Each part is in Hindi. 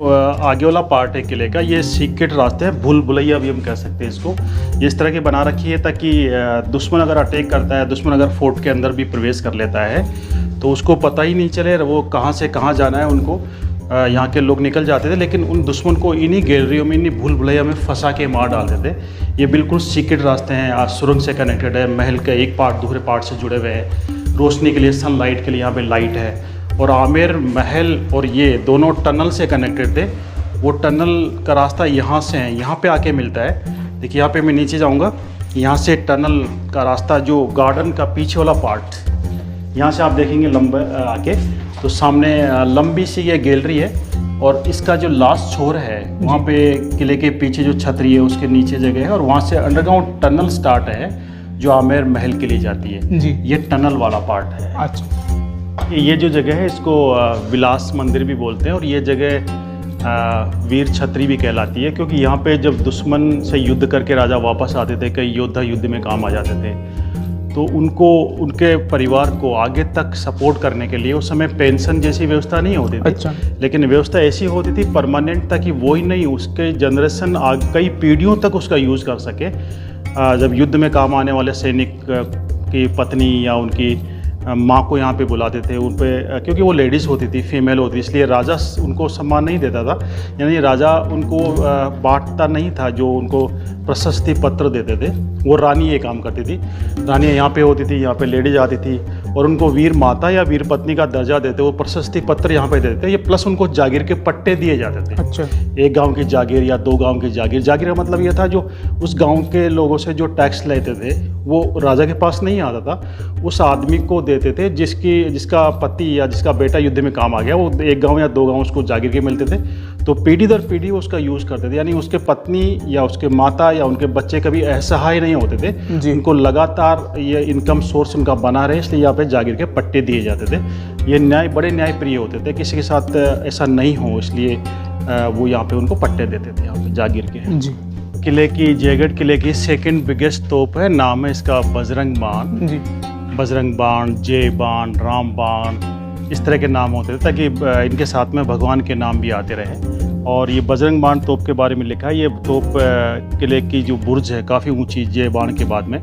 आगे वाला पार्ट है किले का, ये सीक्रेट रास्ते हैं, भूल भुलैया भी हम कह सकते हैं इसको। ये इस तरह की बना रखी है ताकि दुश्मन अगर अटैक करता है, दुश्मन अगर फोर्ट के अंदर भी प्रवेश कर लेता है तो उसको पता ही नहीं चले वो कहाँ से कहाँ जाना है। उनको यहाँ के लोग निकल जाते थे, लेकिन उन दुश्मन को इन्हीं गैलरियों में, इन्हीं भूल भुलैया में फंसा के मार डालते थे। ये बिल्कुल सीक्रेट रास्ते हैं, आज सुरंग से कनेक्टेड है, महल का एक पार्ट दूसरे पार्ट से जुड़े हुए हैं, रोशनी के लिए, सनलाइट के लिए यहाँ पे लाइट है। और आमेर महल और ये दोनों टनल से कनेक्टेड थे। वो टनल का रास्ता यहाँ से है, यहाँ पे आके मिलता है। देखिए यहाँ पे मैं नीचे जाऊँगा, यहाँ से टनल का रास्ता, जो गार्डन का पीछे वाला पार्ट, यहाँ से आप देखेंगे लंबा आके तो सामने लंबी सी ये गैलरी है। और इसका जो लास्ट छोर है वहाँ पे किले के पीछे जो छतरी है उसके नीचे जगह है, और वहाँ से अंडरग्राउंड टनल स्टार्ट है जो आमेर महल के लिए जाती है जी। ये टनल वाला पार्ट है। अच्छा, ये जो जगह है इसको विलास मंदिर भी बोलते हैं, और ये जगह वीर छतरी भी कहलाती है, क्योंकि यहाँ पे जब दुश्मन से युद्ध करके राजा वापस आते थे, कई योद्धा युद्ध में काम आ जाते थे, तो उनको, उनके परिवार को आगे तक सपोर्ट करने के लिए उस समय पेंशन जैसी व्यवस्था नहीं होती थी। अच्छा। लेकिन व्यवस्था ऐसी होती थी परमानेंट, ताकि वो ही नहीं, उसके जनरेशन कई पीढ़ियों तक उसका यूज़ कर सके। जब युद्ध में काम आने वाले सैनिक की पत्नी या उनकी माँ को यहाँ पे बुलाते थे, उन पे, क्योंकि वो लेडीज़ होती थी, फीमेल होती, इसलिए राजा उनको सम्मान नहीं देता था। यानी राजा उनको बांटता नहीं था, जो उनको प्रशस्ति पत्र देते थे वो रानी ये काम करती थी। रानियाँ यहाँ पे होती थी, यहाँ पे लेडीज आती थी, और उनको वीर माता या वीर पत्नी का दर्जा देते, वो प्रशस्ति पत्र यहाँ पे देते थे। ये प्लस उनको जागीर के पट्टे दिए जाते थे। अच्छा। एक गाँव की जागीर या दो गाँव की जागीर। जागीर का मतलब ये था जो उस गाँव के लोगों से जो टैक्स लेते थे वो राजा के पास नहीं आता था, उस आदमी को देते थे जिसका पति या जिसका बेटा युद्ध में काम आ गया। वो एक गांव या दो गांव उसको जागीर के मिलते थे, तो पीढ़ी दर पीढ़ी उसका यूज़ करते थे। यानी उसके पत्नी या उसके माता या उनके बच्चे कभी असहाय नहीं होते थे, उनको लगातार ये इनकम सोर्स उनका बना रहे, इसलिए यहाँ पे जागीर के पट्टे दिए जाते थे। ये न्याय बड़े न्यायप्रिय होते थे, किसी के साथ ऐसा नहीं हो, इसलिए वो यहाँ पे उनको पट्टे देते थे यहाँ पे जागीर के जी। किले की, जयगढ़ किले की सेकंड बिगेस्ट तोप है, नाम है इसका बजरंग बाण जी। बजरंग बाण, जय बाण, राम बाण, इस तरह के नाम होते थे ताकि इनके साथ में भगवान के नाम भी आते रहे। और ये बजरंग बाण तोप के बारे में लिखा है। ये तोप किले की जो बुर्ज है काफ़ी ऊंची, जय बाण के बाद में,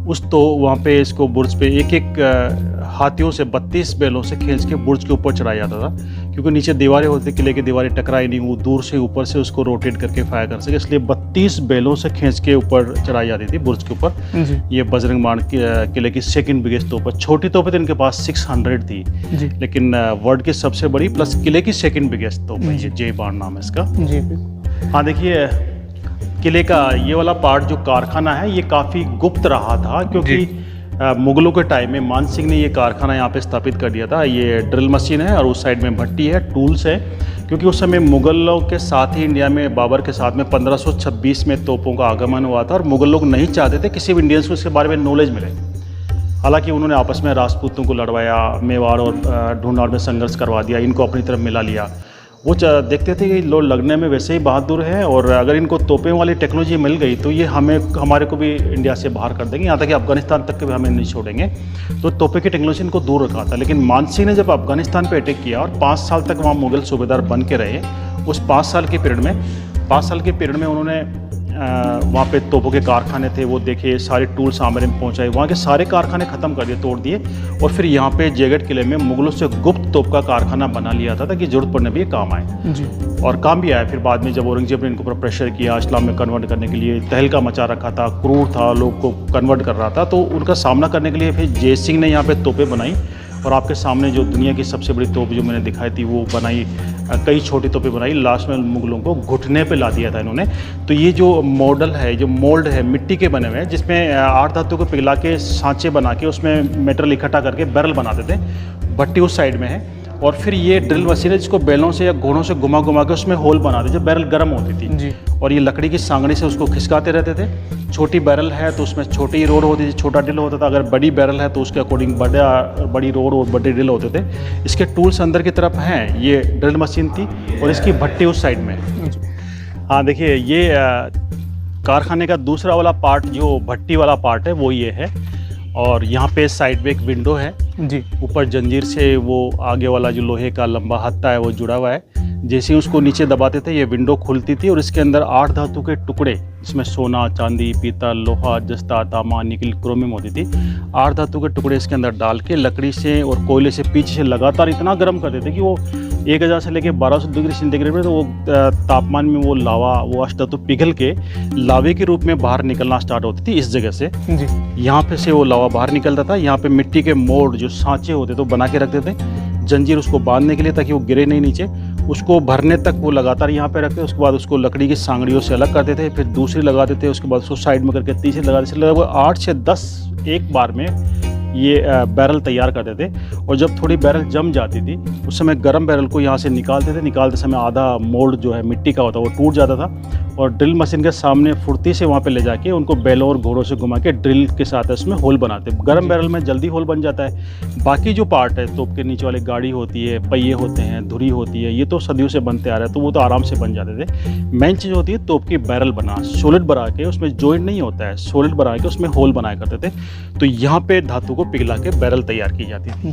उस तो वहाँ पे इसको बुर्ज पे एक एक हाथियों से, 32 बैलों से खींच के बुर्ज के ऊपर चढ़ाया जाता था, क्योंकि नीचे दीवारें होती, किले की दीवारें टकराई नहीं, वो दूर से ऊपर से उसको रोटेट करके फायर कर सके, इसलिए 32 बैलों से खींच के ऊपर चढ़ाई जाती थी बुर्ज के ऊपर। ये बजरंग बाण किले की सेकंड बिगेस्ट तोप है। छोटी तोपें तो इनके पास 600 थी, लेकिन वर्ल्ड की सबसे बड़ी प्लस किले की सेकंड बिगेस्ट तोप है ये, जय बाण नाम है इसका। हाँ देखिए, किले का ये वाला पार्ट जो कारखाना है ये काफ़ी गुप्त रहा था, क्योंकि मुगलों के टाइम में मान सिंह ने ये कारखाना यहाँ पे स्थापित कर दिया था। ये ड्रिल मशीन है और उस साइड में भट्टी है, टूल्स है, क्योंकि उस समय मुगलों के साथ ही इंडिया में, बाबर के साथ में 1526 में तोपों का आगमन हुआ था, और मुगल लोग नहीं चाहते थे किसी भी इंडियंस को इसके बारे में नॉलेज मिले। हालांकि उन्होंने आपस में राजपूतों को लड़वाया, मेवाड़ और ढूंढाड़ में संघर्ष करवा दिया, इनको अपनी तरफ मिला लिया। वो देखते थे कि लोग लगने में वैसे ही बहादुर हैं, और अगर इनको तोपें वाली टेक्नोलॉजी मिल गई तो ये हमारे को भी इंडिया से बाहर कर देंगे, यहाँ तक कि अफगानिस्तान तक के भी हमें नहीं छोड़ेंगे। तो तोपे की टेक्नोलॉजी इनको दूर रखा था। लेकिन मान सिंह ने जब अफगानिस्तान पे अटैक किया और 5 साल तक वहाँ मुगल सूबेदार बन के रहे, उस 5 साल के पीरियड में उन्होंने वहाँ पे तोपों के कारखाने थे, वो देखे, सारे टूल्स आमेर में पहुँचाए, वहाँ के सारे कारखाने ख़त्म कर दिए, तोड़ दिए, और फिर यहाँ पे जयगढ़ किले में मुगलों से गुप्त तोप का कारखाना बना लिया था ताकि जरूरत पड़ने भी काम आए जी। और काम भी आया। फिर बाद में जब औरंगजेब ने इनको ऊपर प्रेशर किया, इस्लाम में कन्वर्ट करने के लिए, तहलका मचा रखा था, क्रूर था, लोग को कन्वर्ट कर रहा था, तो उनका सामना करने के लिए फिर जय सिंह ने यहाँ पर तोपें बनाई। और आपके सामने जो दुनिया की सबसे बड़ी तोप जो मैंने दिखाई थी वो बनाई, कई छोटी तोपें बनाई, लास्ट में मुगलों को घुटने पे ला दिया था इन्होंने। तो ये जो मॉडल है, जो मोल्ड है, मिट्टी के बने हुए हैं, जिसमें 8 धातु को पिघला के सांचे बना के उसमें मेटेरियल इकट्ठा करके बैरल बनाते थे। भट्टी उस साइड में है, और फिर ये ड्रिल मशीन है जिसको बैलों से या घोड़ों से घुमा घुमा के उसमें होल बनाते थे, बैरल गर्म होती थी जी। और ये लकड़ी की सांगड़ी से उसको खिसकाते रहते थे। छोटी बैरल है तो उसमें छोटी रोड होती थी, छोटा ड्रिल होता था। अगर बड़ी बैरल है तो उसके अकॉर्डिंग बड़ी रोड और बड़े ड्रिल होते थे। इसके टूल्स अंदर की तरफ हैं, ये ड्रिल मशीन थी और इसकी भट्टी उस साइड में। हाँ देखिए, ये कारखाने का दूसरा वाला पार्ट जो भट्टी वाला पार्ट है वो ये है, और यहाँ पे साइड में एक विंडो है जी, ऊपर जंजीर से वो आगे वाला जो लोहे का लंबा हत्था है वो जुड़ा हुआ है। जैसे ही उसको नीचे दबाते थे ये विंडो खुलती थी और इसके अंदर 8 धातु के टुकड़े, इसमें सोना, चांदी, पीतल, लोहा, जस्ता, तांबा, निकल, क्रोमियम होती थी। 8 धातु के टुकड़े इसके अंदर डाल के लकड़ी से और कोयले से पीछे से लगातार इतना गर्म करते थे कि वो 1000 से लेकर 1200 डिग्री सेंटीग्रेड में, तो वो तापमान में वो लावा, वो अष्टधातु पिघल के लावे के रूप में बाहर निकलना स्टार्ट होती थी। इस जगह से जी यहाँ पे से वो लावा बाहर निकलता था। यहाँ पे मिट्टी के मोड़ जो सांचे होते तो बना के रखते थे, जंजीर उसको बांधने के लिए ताकि वो गिरे नहीं नीचे। उसको भरने तक वो लगातार यहाँ पे रखते, उसके बाद उसको लकड़ी की सांगड़ियों से अलग करते थे, फिर दूसरी लगा देते, उसके बाद उसको साइड में करके तीसरी लगा देते। लगभग 8 से 10 एक बार में ये बैरल तैयार करते थे। और जब थोड़ी बैरल जम जाती थी उस समय गर्म बैरल को यहाँ से निकालते थे। निकालते समय आधा मोड़ जो है मिट्टी का होता वो टूट जाता था और ड्रिल मशीन के सामने फुर्ती से वहाँ पे ले जाके उनको बैलों और घोड़ों से घुमा के ड्रिल के साथ उसमें होल बनाते। गर्म बैरल में जल्दी होल बन जाता है। बाकी जो पार्ट है तोप के नीचे वाली गाड़ी होती है, पहिए होते हैं, धुरी होती है, ये तो सदियों से बनते आ रहे हैं तो वो तो आराम से बन जाते थे। मेन चीज़ होती है तोप की बैरल बना, सोलिड बना के, उसमें जॉइंट नहीं होता है, सोलिड बना के उसमें होल बनाया करते थे। तो यहाँ पे धातु को पिघला के बैरल तैयार की जाती थी।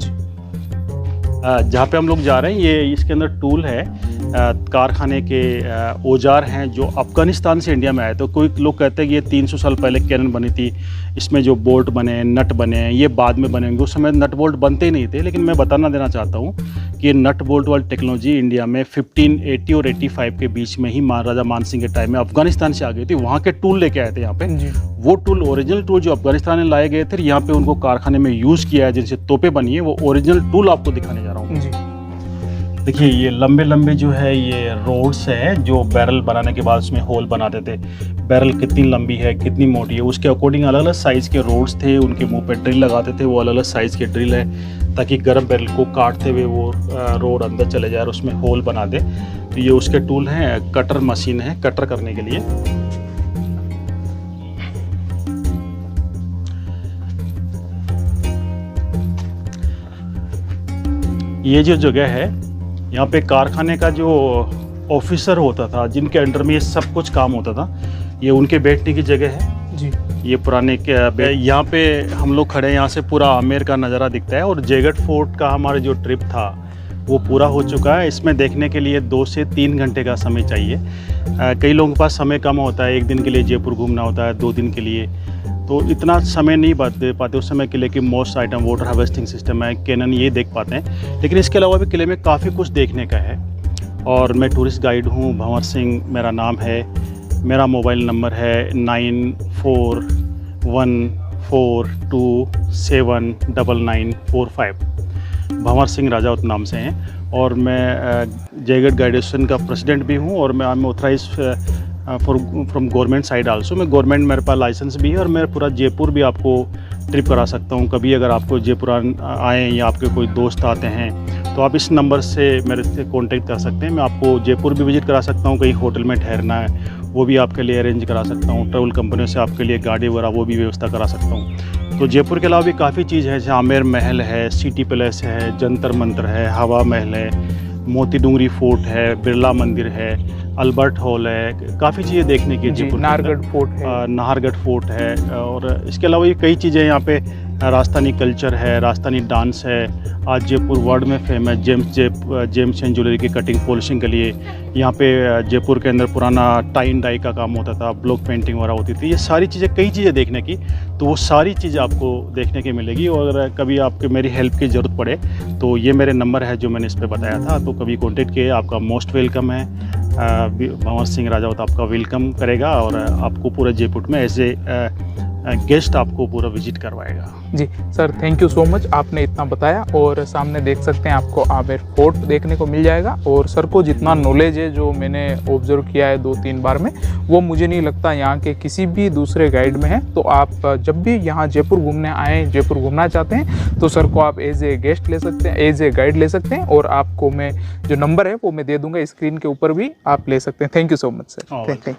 जहाँ पे हम लोग जा रहे हैं ये इसके अंदर टूल है, कारखाने के औजार हैं जो अफ़गानिस्तान से इंडिया में आए। तो कोई लोग कहते हैं कि ये 300 साल पहले कैनन बनी थी, इसमें जो बोल्ट बने, नट बने, ये बाद में बनेंगे। उस समय नट बोल्ट बनते ही नहीं थे। लेकिन मैं बताना देना चाहता हूँ कि ये नट बोल्ट वाली टेक्नोलॉजी इंडिया में 1580 और 85 के बीच में ही महाराजा मानसिंह के टाइम में अफ़गानिस्तान से आ गई थी। वहाँ के टूल लेके आए थे यहाँ पे। वो टूल, ओरिजिनल टूल जो अफ़गानिस्तान में लाए गए थे, यहाँ पे उनको कारखाने में यूज़ किया है, जिनसे तोपें बनी है। वो ओरिजिनल टूल आपको दिखाने जा रहा हूँ। देखिए ये लंबे लंबे जो है ये रोड्स है जो बैरल बनाने के बाद उसमें होल बनाते थे। बैरल कितनी लंबी है, कितनी मोटी है, उसके अकॉर्डिंग अलग अलग साइज़ के रोड्स थे। उनके मुंह पे ड्रिल लगाते थे, वो अलग अलग साइज़ के ड्रिल है ताकि गर्म बैरल को काटते हुए वो रोड अंदर चले जाए और उसमें होल बना दे। तो ये उसके टूल हैं। कटर मशीन है कटर करने के लिए। ये जो जगह है यहाँ पे कारखाने का जो ऑफिसर होता था, जिनके अंडर में ये सब कुछ काम होता था, ये उनके बैठने की जगह है जी। ये पुराने यहाँ पे हम लोग खड़े हैं, यहाँ से पूरा आमेर का नज़ारा दिखता है। और जयगढ़ फोर्ट का हमारा जो ट्रिप था वो पूरा हो चुका है। इसमें देखने के लिए 2 से 3 घंटे का समय चाहिए। कई लोगों के पास समय कम होता है, 1 दिन के लिए जयपुर घूमना होता है, 2 दिन के लिए, तो इतना समय नहीं दे पाते उस समय किले की most item water harvesting system है, कैनन, ये देख पाते हैं। लेकिन इसके अलावा भी किले में काफ़ी कुछ देखने का है। और मैं टूरिस्ट गाइड हूँ, भंवर सिंह मेरा नाम है। मेरा मोबाइल नंबर है 9414279945। भंवर सिंह राजावत नाम से हैं। और मैं जयगढ़ गाइडेशन का प्रेसिडेंट भी हूँ और मैं authorise from government side also. मैं गवर्नमेंट, मेरे पास लाइसेंस भी है और मैं पूरा जयपुर भी आपको ट्रिप करा सकता हूँ। कभी अगर आपको जयपुर आएँ या आपके कोई दोस्त आते हैं तो आप इस नंबर से मेरे से कांटेक्ट कर सकते हैं। मैं आपको जयपुर भी विजिट करा सकता हूँ, कहीं होटल में ठहरना है वो भी आपके लिए अरेंज करा सकता हूँ। ट्रैवल कंपनियों से आपके लिए गाड़ी वगैरह वो भी व्यवस्था करा सकता हूँ। तो जयपुर के अलावा भी काफ़ी चीज़ है, जैसे आमेर महल है, सिटी पैलेस है, जंतर मंतर है, हवा महल है, मोती डूंगरी फोर्ट है, बिरला मंदिर है, अल्बर्ट हॉल है, काफ़ी चीज़ें देखने की। जयपुर नाहरगढ़ फोर्ट है, नाहरगढ़ फोर्ट है। और इसके अलावा ये कई चीज़ें यहाँ पे, राजस्थानी कल्चर है, राजस्थानी डांस है। आज जयपुर वर्ल्ड में फेमस जेम्स एंड ज्वेलरी की कटिंग पॉलिशिंग के लिए यहाँ पे जयपुर के अंदर पुराना टाई एंड डाई का काम होता था, ब्लॉक पेंटिंग वगैरह होती थी। ये सारी चीज़ें, कई चीज़ें देखने की, तो वो सारी चीज़ें आपको देखने की मिलेगी। और कभी आपके मेरी हेल्प की ज़रूरत पड़े तो ये मेरे नंबर है जो मैंने इस पर बताया था, तो कभी कॉन्टेक्ट किए। आपका मोस्ट वेलकम है। भंवर सिंह राजावत आपका वेलकम करेगा और आपको पूरे जयपुर में एज ए गेस्ट आपको पूरा विजिट करवाएगा। जी sir, thank you so much, आपने इतना बताया। और सामने देख सकते हैं आपको आमेर फोर्ट देखने को मिल जाएगा। और सर को जितना नॉलेज है, जो मैंने ऑब्जर्व किया है 2-3 बार में, वो मुझे नहीं लगता यहाँ के किसी भी दूसरे गाइड में है। तो आप जब भी यहाँ जयपुर घूमने आएँ, जयपुर घूमना चाहते हैं, तो सर को आप एज ए गेस्ट ले सकते हैं, एज ए गाइड ले सकते हैं। और आपको मैं जो नंबर है वो मैं दे दूँगा स्क्रीन के ऊपर भी, आप ले सकते हैं। Thank you so much sir. Thank you.